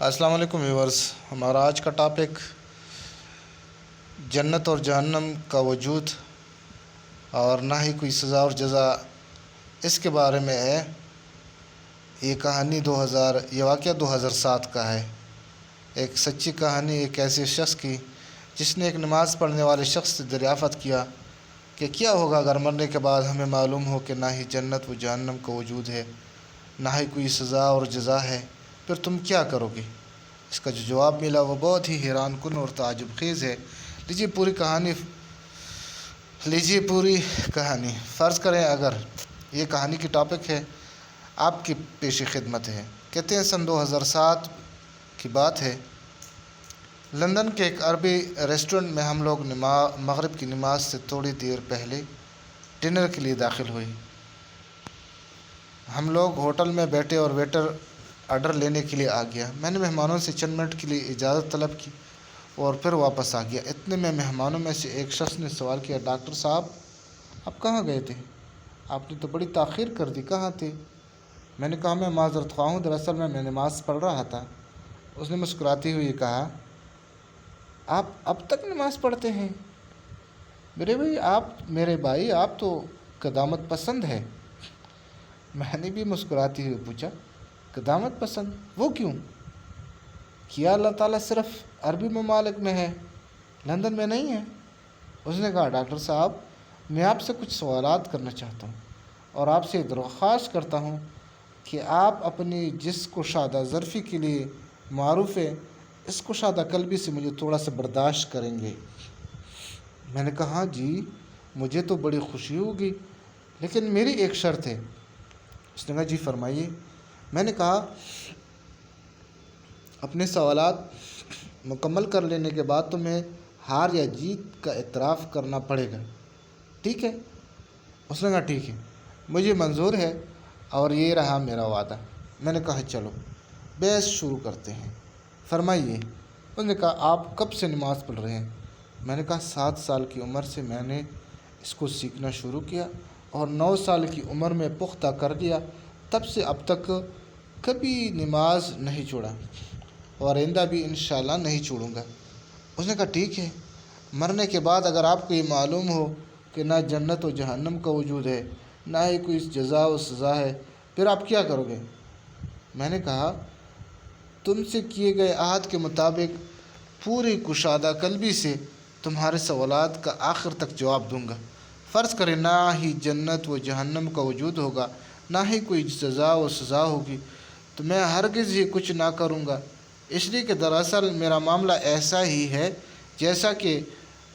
السلام علیکم ویورز، ہمارا آج کا ٹاپک جنت اور جہنم کا وجود اور نہ ہی کوئی سزا اور جزا اس کے بارے میں ہے۔ یہ کہانی یہ واقعہ 2007 کا ہے۔ ایک سچی کہانی ایک ایسے شخص کی جس نے ایک نماز پڑھنے والے شخص سے دریافت کیا کہ کیا ہوگا اگر مرنے کے بعد ہمیں معلوم ہو کہ نہ ہی جنت و جہنم کا وجود ہے، نہ ہی کوئی سزا اور جزا ہے، پھر تم کیا کرو گے؟ اس کا جو جواب ملا وہ بہت ہی حیران کن اور تعجب خیز ہے۔ لیجیے پوری کہانی فرض کریں اگر یہ کہانی کی ٹاپک ہے، آپ کی پیش خدمت ہے۔ کہتے ہیں سن 2007 کی بات ہے، لندن کے ایک عربی ریسٹورنٹ میں ہم لوگ مغرب کی نماز سے تھوڑی دیر پہلے ڈنر کے لیے داخل ہوئے۔ ہم لوگ ہوٹل میں بیٹھے اور ویٹر آرڈر لینے کے لیے آ گیا۔ میں نے مہمانوں سے چند منٹ کے لیے اجازت طلب کی اور پھر واپس آ گیا۔ اتنے میں مہمانوں میں سے ایک شخص نے سوال کیا، ڈاکٹر صاحب آپ کہاں گئے تھے؟ آپ نے تو بڑی تاخیر کر دی، کہاں تھے؟ میں نے کہا میں معذرت خواہ ہوں، دراصل میں نماز پڑھ رہا تھا۔ اس نے مسکراتے ہوئے کہا، آپ اب تک نماز پڑھتے ہیں؟ میرے بھائی آپ تو قدامت پسند ہے۔ میں نے بھی مسکراتے ہوئے پوچھا، قدامت پسند؟ وہ کیوں؟ کیا اللہ تعالیٰ صرف عربی ممالک میں ہے، لندن میں نہیں ہے؟ اس نے کہا، ڈاکٹر صاحب میں آپ سے کچھ سوالات کرنا چاہتا ہوں اور آپ سے درخواست کرتا ہوں کہ آپ اپنی جس کشادہ ظرفی کے لیے معروف ہے اس کشادہ قلبی سے مجھے تھوڑا سا برداشت کریں گے۔ میں نے کہا جی مجھے تو بڑی خوشی ہوگی، لیکن میری ایک شرط ہے۔ اس نے کہا جی فرمائیے۔ میں نے کہا اپنے سوالات مکمل کر لینے کے بعد تمہیں ہار یا جیت کا اعتراف کرنا پڑے گا، ٹھیک ہے؟ اس نے کہا ٹھیک ہے، مجھے منظور ہے اور یہ رہا میرا وعدہ۔ میں نے کہا چلو بحث شروع کرتے ہیں، فرمائیے۔ اس نے کہا آپ کب سے نماز پڑھ رہے ہیں؟ میں نے کہا 7 سال کی عمر سے میں نے اس کو سیکھنا شروع کیا اور 9 سال کی عمر میں پختہ کر دیا، تب سے اب تک کبھی نماز نہیں چھوڑا اور آئندہ بھی انشاءاللہ نہیں چھوڑوں گا۔ اس نے کہا ٹھیک ہے، مرنے کے بعد اگر آپ کو یہ معلوم ہو کہ نہ جنت و جہنم کا وجود ہے، نہ ہی کوئی جزا و سزا ہے، پھر آپ کیا کرو گے؟ میں نے کہا تم سے کیے گئے عہد کے مطابق پوری کشادہ قلبی سے تمہارے سوالات کا آخر تک جواب دوں گا۔ فرض کریں نہ ہی جنت و جہنم کا وجود ہوگا، نہ ہی کوئی جزا و سزا ہوگی، تو میں ہرگز ہی کچھ نہ کروں گا، اس لیے کہ دراصل میرا معاملہ ایسا ہی ہے جیسا کہ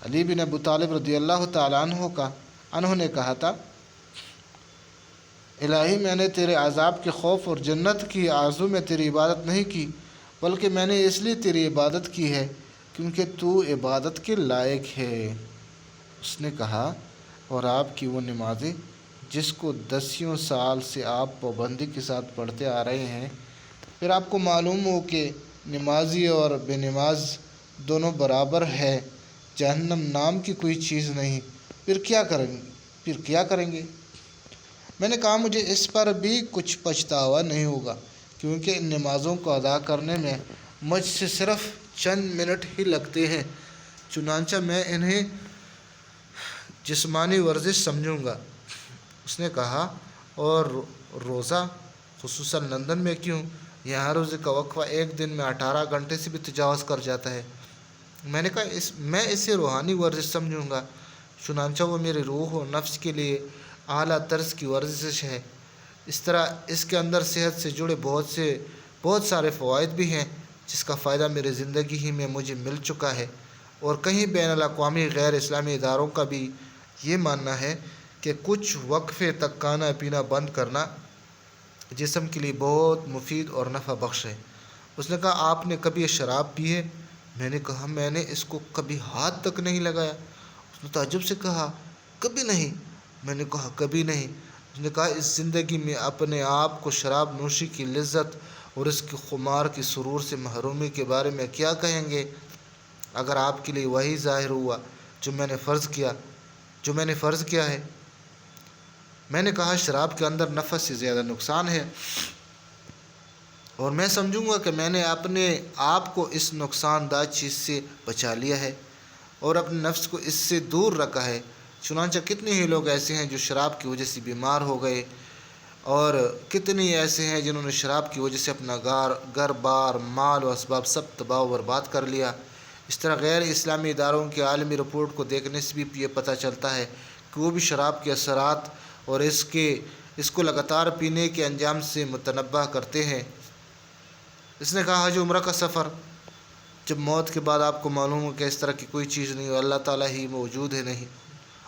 علی بن ابی طالب رضی اللہ تعالیٰ عنہ نے کہا تھا، الہی میں نے تیرے عذاب کے خوف اور جنت کی آرزو میں تیری عبادت نہیں کی، بلکہ میں نے اس لیے تیری عبادت کی ہے کیونکہ تو عبادت کے لائق ہے۔ اس نے کہا اور آپ کی وہ نمازیں جس کو 10 سال سے آپ پابندی کے ساتھ پڑھتے آ رہے ہیں، پھر آپ کو معلوم ہو کہ نمازی اور بے نماز دونوں برابر ہے، جہنم نام کی کوئی چیز نہیں، پھر کیا کریں گے؟ میں نے کہا مجھے اس پر بھی کچھ پچھتاوا نہیں ہوگا، کیونکہ ان نمازوں کو ادا کرنے میں مجھ سے صرف چند منٹ ہی لگتے ہیں، چنانچہ میں انہیں جسمانی ورزش سمجھوں گا۔ اس نے کہا اور روزہ، خصوصاً لندن میں کیوں؟ یہاں روزے کا وقفہ ایک دن میں 18 گھنٹے سے بھی تجاوز کر جاتا ہے۔ میں نے کہا میں اسے روحانی ورزش سمجھوں گا، چنانچہ وہ میرے روح و نفس کے لیے اعلیٰ طرز کی ورزش ہے۔ اس طرح اس کے اندر صحت سے جڑے بہت سارے فوائد بھی ہیں، جس کا فائدہ میری زندگی ہی میں مجھے مل چکا ہے، اور کہیں بین الاقوامی غیر اسلامی اداروں کا بھی یہ ماننا ہے کہ کچھ وقفے تک کھانا پینا بند کرنا جسم کے لیے بہت مفید اور نفع بخش ہے۔ اس نے کہا آپ نے کبھی شراب پی ہے؟ میں نے کہا میں نے اس کو کبھی ہاتھ تک نہیں لگایا۔ اس نے تعجب سے کہا کبھی نہیں؟ میں نے کہا کبھی نہیں۔ اس نے کہا اس زندگی میں اپنے آپ کو شراب نوشی کی لذت اور اس کی خمار کی سرور سے محرومی کے بارے میں کیا کہیں گے؟ اگر آپ کے لیے وہی ظاہر ہوا جو میں نے فرض کیا ہے۔ میں نے کہا شراب کے اندر نفع سے زیادہ نقصان ہے۔ اور میں سمجھوں گا کہ میں نے اپنے آپ کو اس نقصان دہ چیز سے بچا لیا ہے اور اپنے نفس کو اس سے دور رکھا ہے۔ چنانچہ کتنے ہی لوگ ایسے ہیں جو شراب کی وجہ سے بیمار ہو گئے، اور کتنے ایسے ہیں جنہوں نے شراب کی وجہ سے اپنا گھر بار مال و اسباب سب تباہ و برباد کر لیا۔ اس طرح غیر اسلامی اداروں کی عالمی رپورٹ کو دیکھنے سے بھی یہ پتہ چلتا ہے کہ وہ بھی شراب کے اثرات اور اس کو لگاتار پینے کے انجام سے متنبہ کرتے ہیں۔ اس نے کہا حج عمرہ کا سفر، جب موت کے بعد آپ کو معلوم ہو کہ اس طرح کی کوئی چیز نہیں اور اللہ تعالیٰ ہی موجود ہے نہیں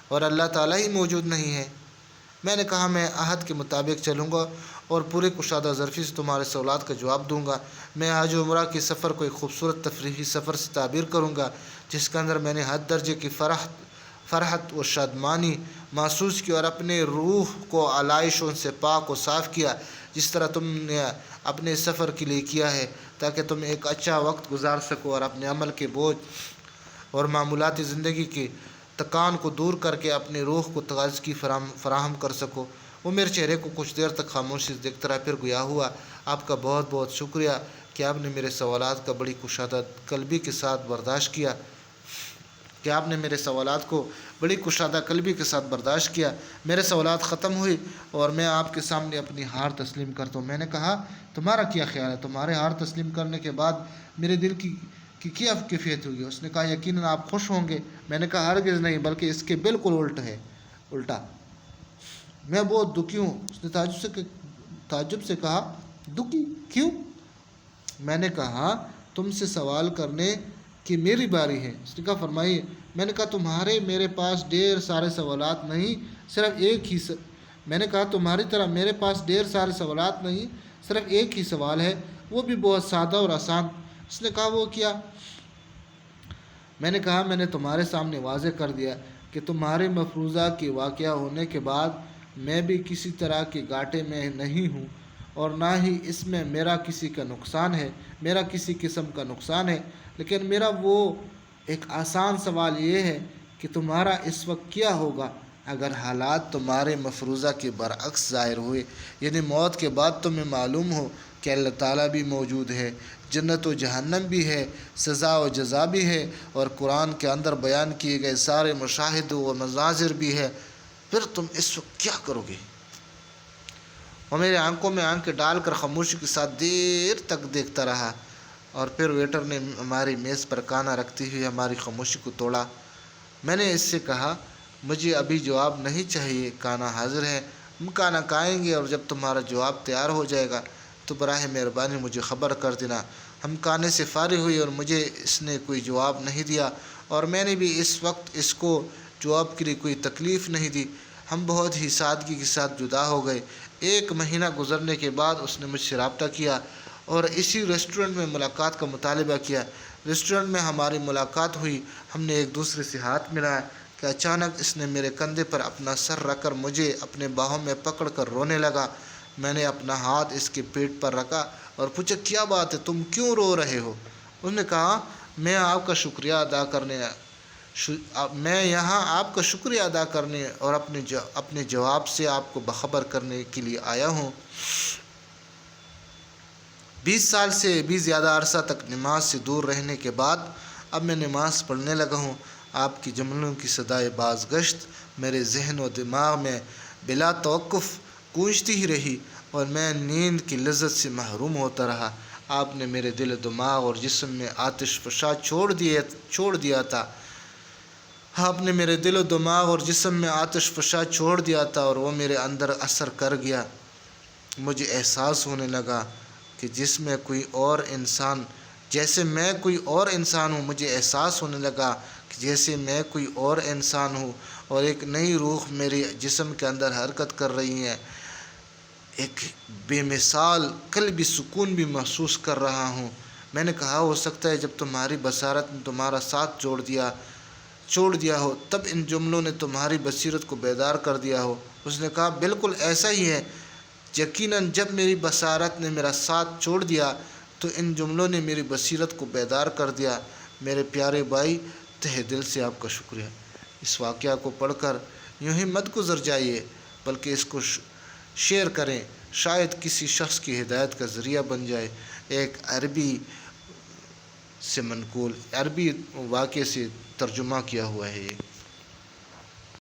اور اللہ تعالیٰ ہی موجود نہیں ہے۔ میں نے کہا میں عہد کے مطابق چلوں گا اور پورے کشادہ ظرفی سے تمہارے سوالات کا جواب دوں گا۔ میں حج عمرہ کے سفر کو ایک خوبصورت تفریحی سفر سے تعبیر کروں گا جس کے اندر میں نے حد درجے کی فرحت و شادمانی محسوس کی اور اپنے روح کو علائشوں سے پاک و صاف کیا، جس طرح تم نے اپنے سفر کے لیے کیا ہے، تاکہ تم ایک اچھا وقت گزار سکو اور اپنے عمل کے بوجھ اور معمولاتی زندگی کی تکان کو دور کر کے اپنی روح کو تازگی فراہم کر سکو۔ وہ میرے چہرے کو کچھ دیر تک خاموشی سے دیکھتا رہا، پھر گویا ہوا، آپ کا بہت بہت شکریہ کہ آپ نے میرے سوالات کا بڑی کشادہ قلبی کے ساتھ برداشت کیا۔ میرے سوالات ختم ہوئی اور میں آپ کے سامنے اپنی ہار تسلیم کرتا ہوں۔ میں نے کہا تمہارا کیا خیال ہے؟ تمہارے ہار تسلیم کرنے کے بعد میرے دل کی کیا کیفیت ہوگی؟ اس نے کہا یقیناً آپ خوش ہوں گے۔ میں نے کہا ہرگز نہیں، بلکہ اس کے بالکل الٹا، میں بہت دکھی ہوں۔ اس نے تعجب سے کہا دکھی کیوں؟ میں نے کہا تم سے سوال کرنے کی میری باری ہے۔ اس نے کہا فرمائیے۔ میں نے کہا میرے پاس ڈھیر سارے سوالات نہیں، صرف ایک ہی میں نے کہا تمہاری طرح میرے پاس ڈھیر سارے سوالات نہیں، صرف ایک ہی سوال ہے، وہ بھی بہت سادہ اور آسان۔ اس نے کہا وہ کیا؟ میں نے کہا میں نے تمہارے سامنے واضح کر دیا کہ تمہارے مفروضہ کے واقعہ ہونے کے بعد میں بھی کسی طرح کے گھاٹے میں نہیں ہوں، اور نہ ہی اس میں میرا کسی قسم کا نقصان ہے، لیکن میرا وہ ایک آسان سوال یہ ہے کہ تمہارا اس وقت کیا ہوگا اگر حالات تمہارے مفروضہ کے برعکس ظاہر ہوئے، یعنی موت کے بعد تمہیں معلوم ہو کہ اللہ تعالیٰ بھی موجود ہے، جنت و جہنم بھی ہے، سزا و جزا بھی ہے، اور قرآن کے اندر بیان کیے گئے سارے مشاہد و مناظر بھی ہے، پھر تم اس وقت کیا کرو گے؟ وہ میرے آنکھوں میں آنکھیں ڈال کر خاموشی کے ساتھ دیر تک دیکھتا رہا، اور پھر ویٹر نے ہماری میز پر کھانا رکھتے ہوئے ہماری خاموشی کو توڑا۔ میں نے اس سے کہا مجھے ابھی جواب نہیں چاہیے، کھانا حاضر ہے، ہم کھانا کھائیں گے، اور جب تمہارا جواب تیار ہو جائے گا تو براہ مہربانی مجھے خبر کر دینا۔ ہم کھانے سے فارغ ہوئے اور مجھے اس نے کوئی جواب نہیں دیا، اور میں نے بھی اس وقت اس کو جواب کے لیے کوئی تکلیف نہیں دی۔ ہم بہت ہی سادگی کے ساتھ جدا ہو گئے۔ 1 مہینہ گزرنے کے بعد اس نے مجھ سے رابطہ کیا اور اسی ریسٹورنٹ میں ملاقات کا مطالبہ کیا۔ ریسٹورنٹ میں ہماری ملاقات ہوئی، ہم نے ایک دوسرے سے ہاتھ ملایا کہ اچانک اس نے میرے کندھے پر اپنا سر رکھ کر مجھے اپنے باہوں میں پکڑ کر رونے لگا۔ میں نے اپنا ہاتھ اس کے پیٹ پر رکھا اور پوچھا کیا بات ہے، تم کیوں رو رہے ہو؟ اس نے کہا میں یہاں آپ کا شکریہ ادا کرنے اور اپنے جواب سے آپ کو باخبر کرنے کے لیے آیا ہوں۔ 20 سال سے بھی زیادہ عرصہ تک نماز سے دور رہنے کے بعد اب میں نماز پڑھنے لگا ہوں۔ آپ کی جملوں کی صدائے بازگشت میرے ذہن و دماغ میں بلا توقف گونجتی ہی رہی اور میں نیند کی لذت سے محروم ہوتا رہا۔ آپ نے میرے دل و دماغ اور جسم میں آتش فشاں چھوڑ دیا تھا۔ آپ نے میرے دل و دماغ اور جسم میں آتش فشاں چھوڑ دیا تھا اور وہ میرے اندر اثر کر گیا۔ مجھے احساس ہونے لگا کہ جیسے میں کوئی اور انسان ہوں۔ مجھے احساس ہونے لگا کہ جیسے میں کوئی اور انسان ہوں اور ایک نئی روح میرے جسم کے اندر حرکت کر رہی ہے۔ ایک بے مثال قلبی سکون بھی محسوس کر رہا ہوں۔ میں نے کہا ہو سکتا ہے جب تمہاری بصارت نے تمہارا ساتھ چھوڑ دیا ہو تب ان جملوں نے تمہاری بصیرت کو بیدار کر دیا ہو۔ اس نے کہا بالکل ایسا ہی ہے، یقیناً جب میری بصارت نے میرا ساتھ چھوڑ دیا تو ان جملوں نے میری بصیرت کو بیدار کر دیا۔ میرے پیارے بھائی، تہہ دل سے آپ کا شکریہ۔ اس واقعہ کو پڑھ کر یوں ہی مت گزر جائیے، بلکہ اس کو شیئر کریں، شاید کسی شخص کی ہدایت کا ذریعہ بن جائے۔ ایک عربی سے منقول عربی واقعے سے ترجمہ کیا ہوا ہے یہ.